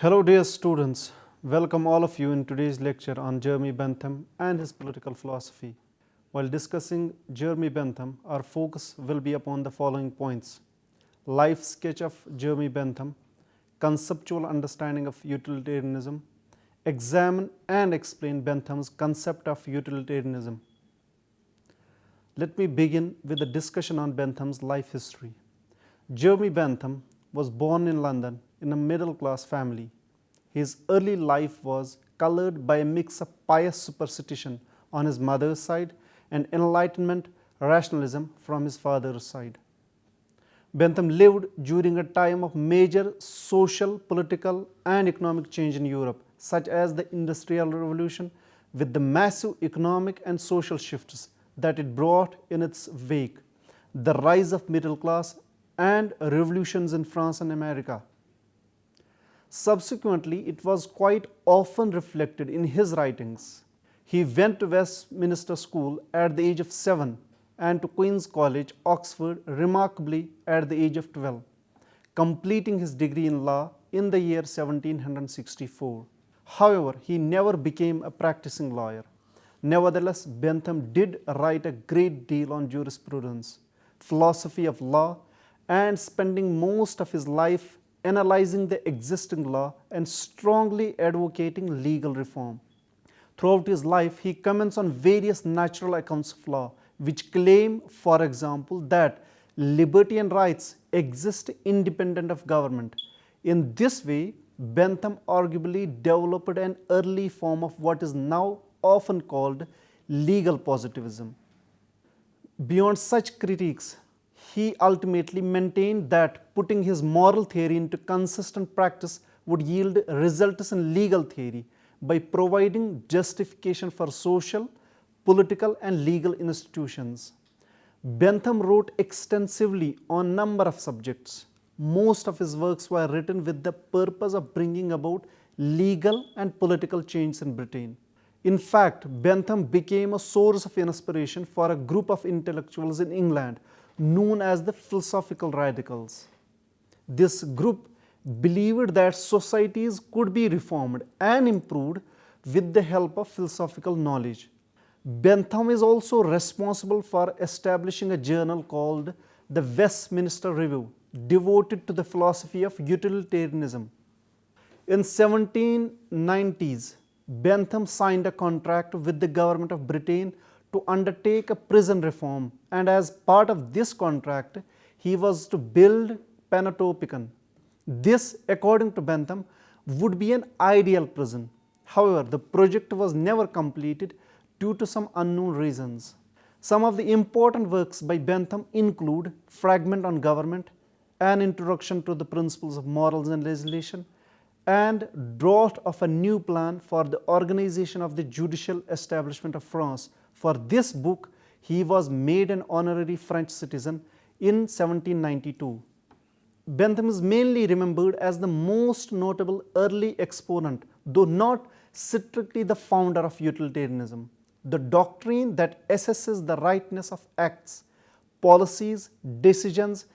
Hello dear students, welcome all of you in today's lecture on Jeremy Bentham and his political philosophy. While discussing Jeremy Bentham, our focus will be upon the following points: life sketch of Jeremy Bentham, conceptual understanding of utilitarianism, examine and explain Bentham's concept of utilitarianism. Let me begin with a discussion on Bentham's life history. Jeremy Bentham was born in London in a middle-class family. His early life was colored by a mix of pious superstition on his mother's side and Enlightenment rationalism from his father's side. Bentham lived during a time of major social, political and economic change in Europe, such as the Industrial Revolution, with the massive economic and social shifts that it brought in its wake, the rise of middle class and revolutions in France and America. Subsequently, it was quite often reflected in his writings. He went to Westminster School at the age of 7 and to Queen's College, Oxford, remarkably at the age of 12, completing his degree in law in the year 1764. However, he never became a practicing lawyer. Nevertheless, Bentham did write a great deal on jurisprudence, philosophy of law, and spending most of his life analyzing the existing law and strongly advocating legal reform. Throughout his life, he comments on various natural accounts of law, which claim, for example, that liberty and rights exist independent of government. In this way, Bentham arguably developed an early form of what is now often called legal positivism. Beyond such critiques, he ultimately maintained that putting his moral theory into consistent practice would yield results in legal theory by providing justification for social, political and legal institutions. Bentham wrote extensively on a number of subjects. Most of his works were written with the purpose of bringing about legal and political change in Britain. In fact, Bentham became a source of inspiration for a group of intellectuals in England known as the philosophical radicals. This group believed that societies could be reformed and improved with the help of philosophical knowledge. Bentham is also responsible for establishing a journal called the Westminster Review, devoted to the philosophy of utilitarianism. In 1790s, Bentham signed a contract with the government of Britain to undertake a prison reform, and as part of this contract, he was to build Panopticon. This, according to Bentham, would be an ideal prison. However, the project was never completed due to some unknown reasons. Some of the important works by Bentham include Fragment on Government, An Introduction to the Principles of Morals and Legislation, and Draft of a New Plan for the Organization of the Judicial Establishment of France. For this book, he was made an honorary French citizen in 1792. Bentham is mainly remembered as the most notable early exponent, though not strictly the founder of utilitarianism, the doctrine that assesses the rightness of acts, policies, decisions,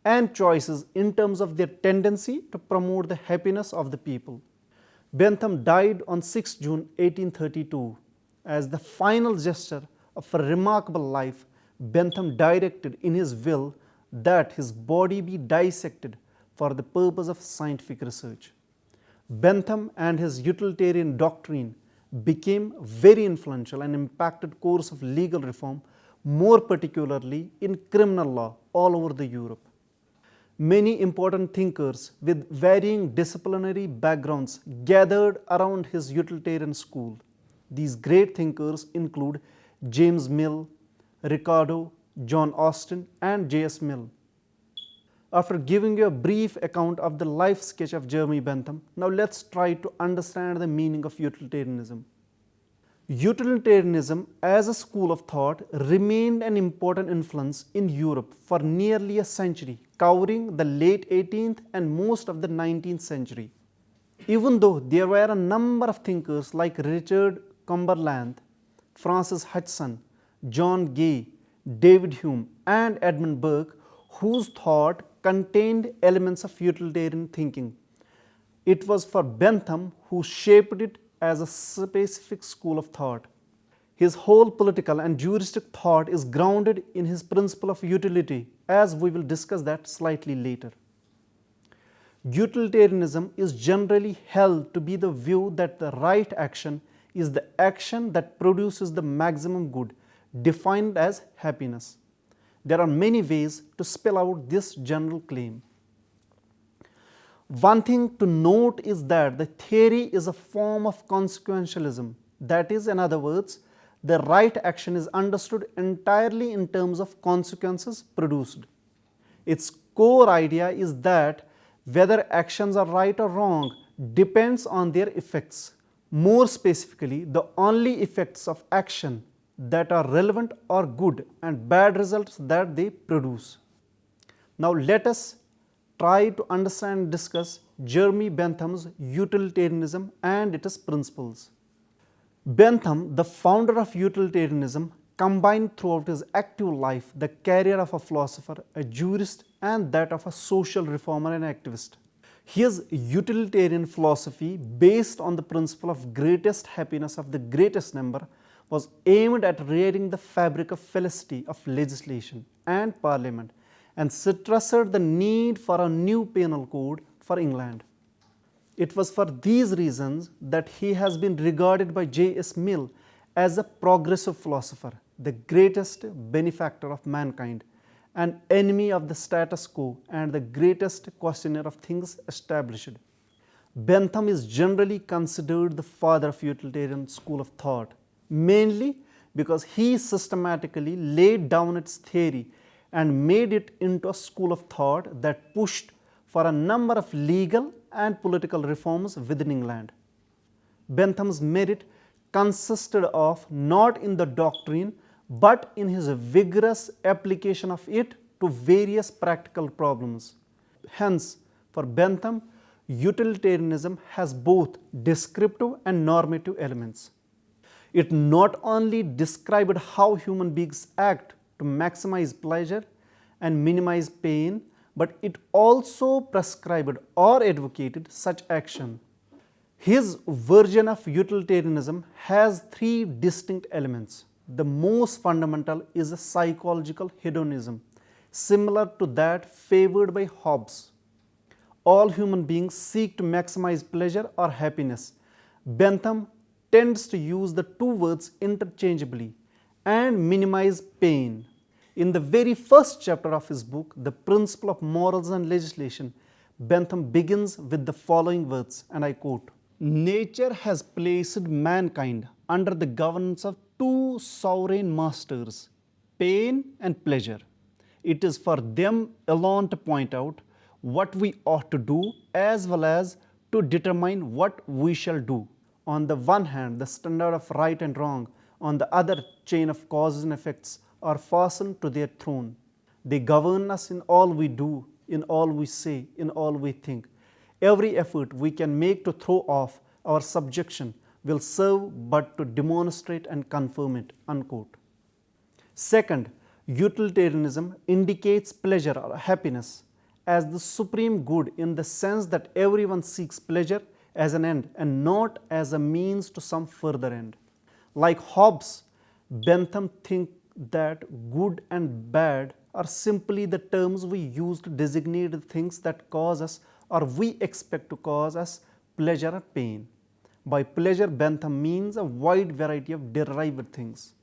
and choices in terms of their tendency to promote the happiness of the people. Bentham died on 6 June 1832. As the final gesture of a remarkable life, Bentham directed in his will that his body be dissected for the purpose of scientific research. Bentham and his utilitarian doctrine became very influential and impacted course of legal reform, more particularly in criminal law all over the Europe. Many important thinkers with varying disciplinary backgrounds gathered around his utilitarian school. These great thinkers include James Mill, Ricardo, John Austin, and J.S. Mill. After giving you a brief account of the life sketch of Jeremy Bentham, now let's try to understand the meaning of utilitarianism. Utilitarianism as a school of thought remained an important influence in Europe for nearly a century, covering the late 18th and most of the 19th century. Even though there were a number of thinkers like Richard Cumberland, Francis Hutcheson, John Gay, David Hume, and Edmund Burke, whose thought contained elements of utilitarian thinking, It was for Bentham who shaped it as a specific school of thought. His whole political and juristic thought is grounded in his principle of utility, as we will discuss that slightly later. Utilitarianism is generally held to be the view that the right action is the action that produces the maximum good, defined as happiness. There are many ways to spell out this general claim. One thing to note is that the theory is a form of consequentialism. That is, in other words, the right action is understood entirely in terms of consequences produced. Its core idea is that whether actions are right or wrong depends on their effects. More specifically, the only effects of action that are relevant are good and bad results that they produce. Now let us try to understand and discuss Jeremy Bentham's utilitarianism and its principles. Bentham, the founder of utilitarianism, combined throughout his active life the career of a philosopher, a jurist, and that of a social reformer and activist. His utilitarian philosophy, based on the principle of greatest happiness of the greatest number, was aimed at rearing the fabric of felicity of legislation and parliament, and stressed the need for a new penal code for England. It was for these reasons that he has been regarded by J.S. Mill as a progressive philosopher, the greatest benefactor of mankind, an enemy of the status quo, and the greatest questioner of things established. Bentham is generally considered the father of utilitarian school of thought, mainly because he systematically laid down its theory and made it into a school of thought that pushed for a number of legal and political reforms within England. Bentham's merit consisted of not in the doctrine but in his vigorous application of it to various practical problems. Hence, for Bentham, utilitarianism has both descriptive and normative elements. It not only described how human beings act to maximize pleasure and minimize pain, but it also prescribed or advocated such action. His version of utilitarianism has three distinct elements. The most fundamental is a psychological hedonism, similar to that favored by Hobbes. All human beings seek to maximize pleasure or happiness. Bentham tends to use the two words interchangeably and minimize pain. In the very first chapter of his book, The Principle of Morals and Legislation, Bentham begins with the following words, and I quote, "Nature has placed mankind under the governance of two sovereign masters, pain and pleasure. It is for them alone to point out what we ought to do as well as to determine what we shall do. On the one hand, the standard of right and wrong, on the other, chain of causes and effects are fastened to their throne. They govern us in all we do, in all we say, in all we think. Every effort we can make to throw off our subjection will serve but to demonstrate and confirm it." Unquote. Second, utilitarianism indicates pleasure or happiness as the supreme good in the sense that everyone seeks pleasure as an end and not as a means to some further end. Like Hobbes, Bentham thinks that good and bad are simply the terms we use to designate the things that cause us or we expect to cause us pleasure or pain. By pleasure, Bentham means a wide variety of derived things.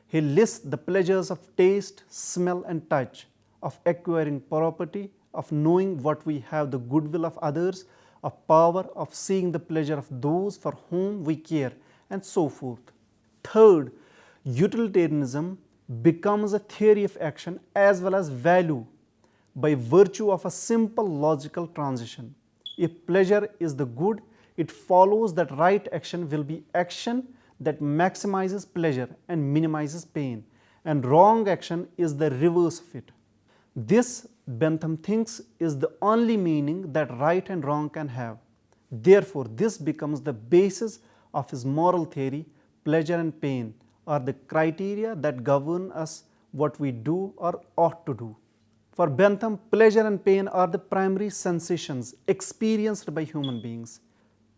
He lists the pleasures of taste, smell and touch, of acquiring property, of knowing what we have, the goodwill of others, of power, of seeing the pleasure of those for whom we care, and so forth. Third, utilitarianism becomes a theory of action as well as value by virtue of a simple logical transition. If pleasure is the good, it follows that right action will be action that maximizes pleasure and minimizes pain, and wrong action is the reverse of it. This, Bentham thinks, is the only meaning that right and wrong can have. Therefore, this becomes the basis of his moral theory. Pleasure and pain are the criteria that govern us what we do or ought to do. For Bentham, pleasure and pain are the primary sensations experienced by human beings.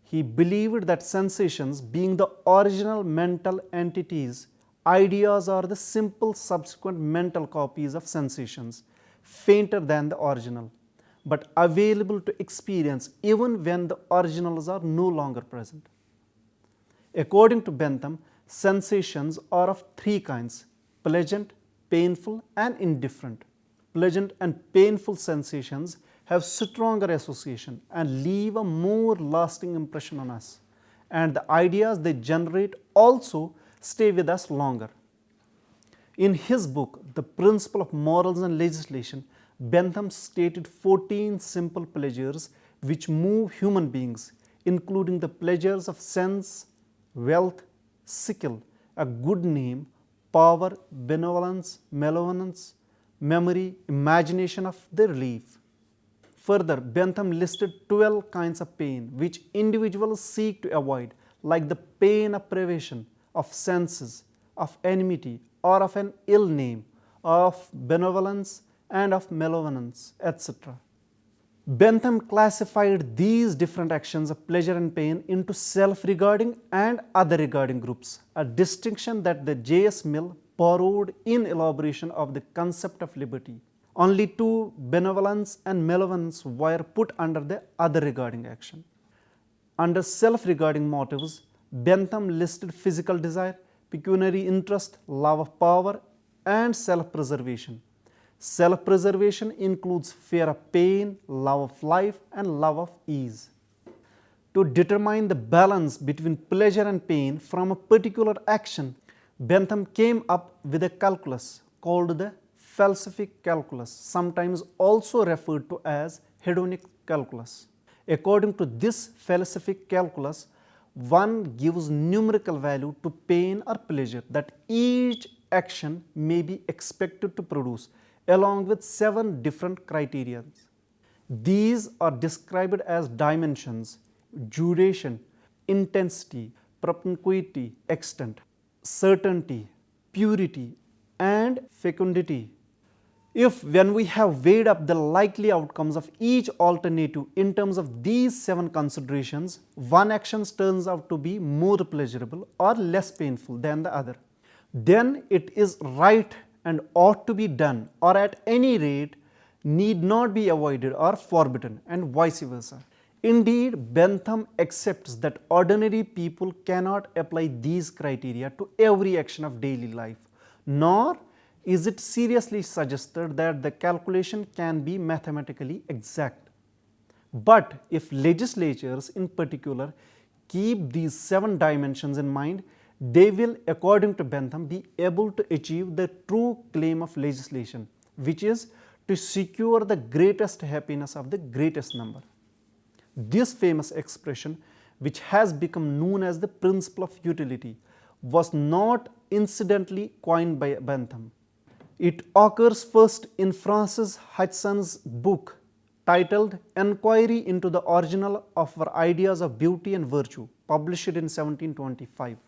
He believed that sensations, being the original mental entities, ideas are the simple subsequent mental copies of sensations, fainter than the original, but available to experience even when the originals are no longer present. According to Bentham, sensations are of three kinds: pleasant, painful, and indifferent. Pleasant and painful sensations have stronger association and leave a more lasting impression on us, and the ideas they generate also stay with us longer. In his book, The Principle of Morals and Legislation, Bentham stated 14 simple pleasures which move human beings, including the pleasures of sense, wealth, skill, a good name, power, benevolence, malevolence, memory, imagination of the relief. Further, Bentham listed 12 kinds of pain which individuals seek to avoid, like the pain of privation, of senses, of enmity, or of an ill name, of benevolence and of malevolence, etc. Bentham classified these different actions of pleasure and pain into self-regarding and other-regarding groups, a distinction that the J.S. Mill borrowed in elaboration of the concept of liberty. Only two, benevolence and malevolence, were put under the other-regarding action. Under self-regarding motives, Bentham listed physical desire, pecuniary interest, love of power, and self-preservation. Self-preservation includes fear of pain, love of life, and love of ease. To determine the balance between pleasure and pain from a particular action, Bentham came up with a calculus called the philosophic calculus, sometimes also referred to as hedonic calculus. According to this philosophic calculus, one gives numerical value to pain or pleasure that each action may be expected to produce, along with 7 different criteria. These are described as dimensions: duration, intensity, propinquity, extent, certainty, purity, and fecundity. If, when we have weighed up the likely outcomes of each alternative in terms of these 7 considerations, one action turns out to be more pleasurable or less painful than the other, then it is right and ought to be done, or at any rate need not be avoided or forbidden, and vice versa. Indeed, Bentham accepts that ordinary people cannot apply these criteria to every action of daily life, nor is it seriously suggested that the calculation can be mathematically exact. But if legislatures in particular keep these 7 dimensions in mind, they will, according to Bentham, be able to achieve the true claim of legislation, which is to secure the greatest happiness of the greatest number. This famous expression, which has become known as the principle of utility, was not incidentally coined by Bentham. It occurs first in Francis Hutcheson's book titled Enquiry into the Original of Our Ideas of Beauty and Virtue, published in 1725.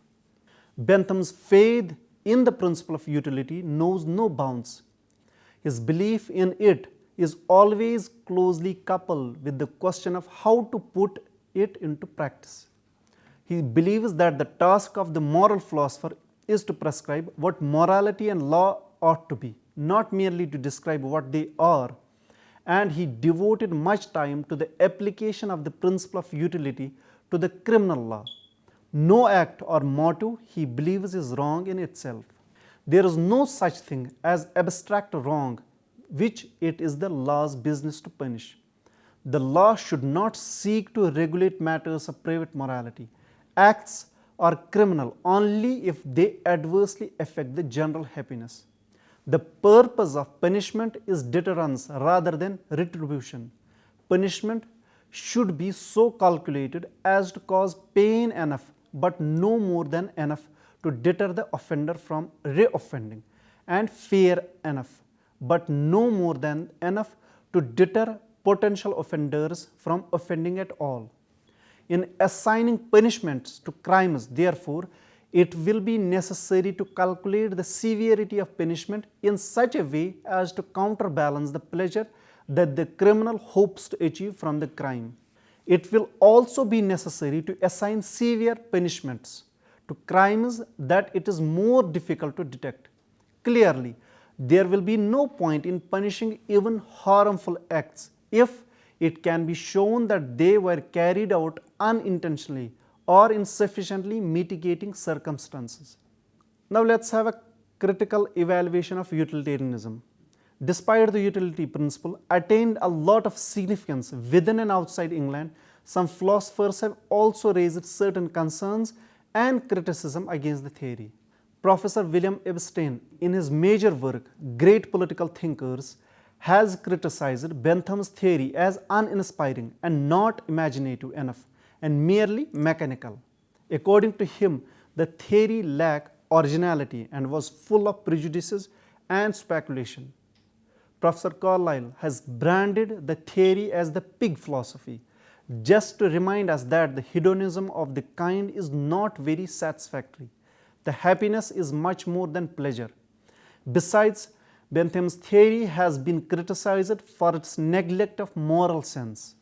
Bentham's faith in the principle of utility knows no bounds. His belief in it is always closely coupled with the question of how to put it into practice. He believes that the task of the moral philosopher is to prescribe what morality and law ought to be, not merely to describe what they are, and he devoted much time to the application of the principle of utility to the criminal law. No act or motive, he believes, is wrong in itself. There is no such thing as abstract wrong, which it is the law's business to punish. The law should not seek to regulate matters of private morality. Acts are criminal only if they adversely affect the general happiness. The purpose of punishment is deterrence rather than retribution. Punishment should be so calculated as to cause pain enough, but no more than enough to deter the offender from re-offending, and fear enough, but no more than enough to deter potential offenders from offending at all. In assigning punishments to crimes, therefore, it will be necessary to calculate the severity of punishment in such a way as to counterbalance the pleasure that the criminal hopes to achieve from the crime. It will also be necessary to assign severe punishments to crimes that it is more difficult to detect. Clearly, there will be no point in punishing even harmful acts if it can be shown that they were carried out unintentionally or in sufficiently mitigating circumstances. Now let us have a critical evaluation of utilitarianism. Despite the utility principle attained a lot of significance within and outside England, some philosophers have also raised certain concerns and criticism against the theory. Professor William Epstein, in his major work, Great Political Thinkers, has criticized Bentham's theory as uninspiring and not imaginative enough and merely mechanical. According to him, the theory lacked originality and was full of prejudices and speculation. Professor Carlyle has branded the theory as the pig philosophy, just to remind us that the hedonism of the kind is not very satisfactory. The happiness is much more than pleasure. Besides, Bentham's theory has been criticized for its neglect of moral sense.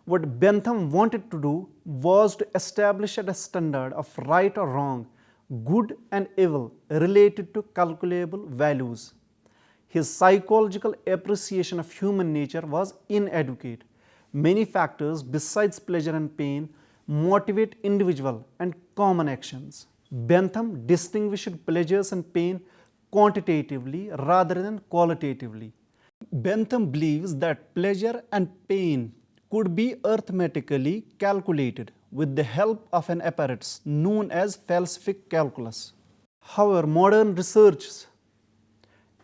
What Bentham wanted to do was to establish a standard of right or wrong, good and evil related to calculable values. His psychological appreciation of human nature was inadequate. Many factors besides pleasure and pain motivate individual and common actions. Bentham distinguished pleasures and pain quantitatively rather than qualitatively. Bentham believes that pleasure and pain could be arithmetically calculated with the help of an apparatus known as falsific calculus. However, modern research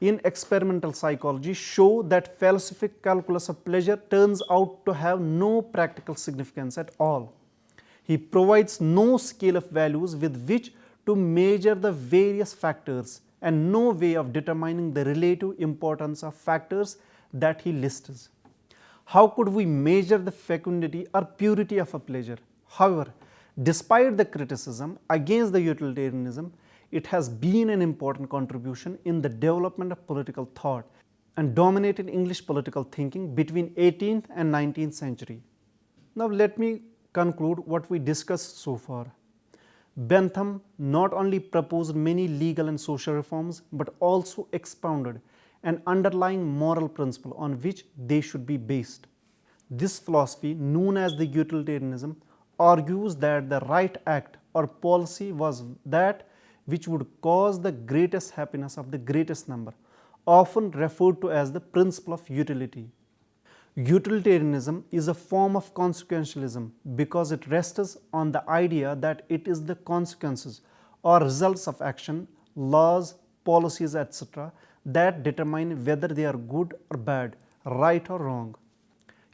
in experimental psychology show that falsific calculus of pleasure turns out to have no practical significance at all. He provides no scale of values with which to measure the various factors and no way of determining the relative importance of factors that he lists. How could we measure the fecundity or purity of a pleasure? However, despite the criticism against the utilitarianism, it has been an important contribution in the development of political thought and dominated English political thinking between 18th and 19th century. Now let me conclude what we discussed so far. Bentham not only proposed many legal and social reforms but also expounded an underlying moral principle on which they should be based. This philosophy, known as the utilitarianism, argues that the right act or policy was that which would cause the greatest happiness of the greatest number, often referred to as the principle of utility. Utilitarianism is a form of consequentialism because it rests on the idea that it is the consequences or results of action, laws, policies, etc. that determine whether they are good or bad, right or wrong.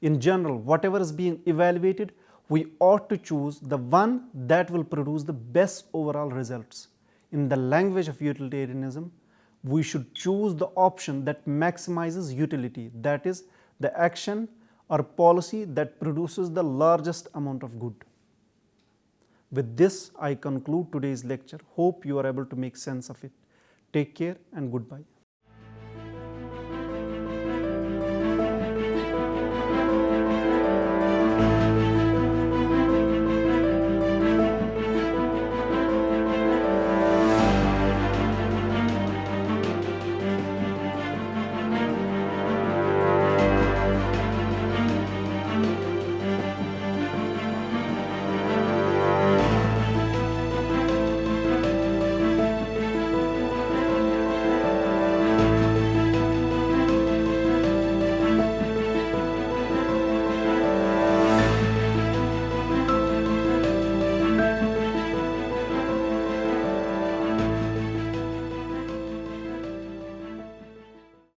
In general, whatever is being evaluated, we ought to choose the one that will produce the best overall results. In the language of utilitarianism, we should choose the option that maximizes utility, that is, the action or policy that produces the largest amount of good. With this, I conclude today's lecture. Hope you are able to make sense of it. Take care and goodbye.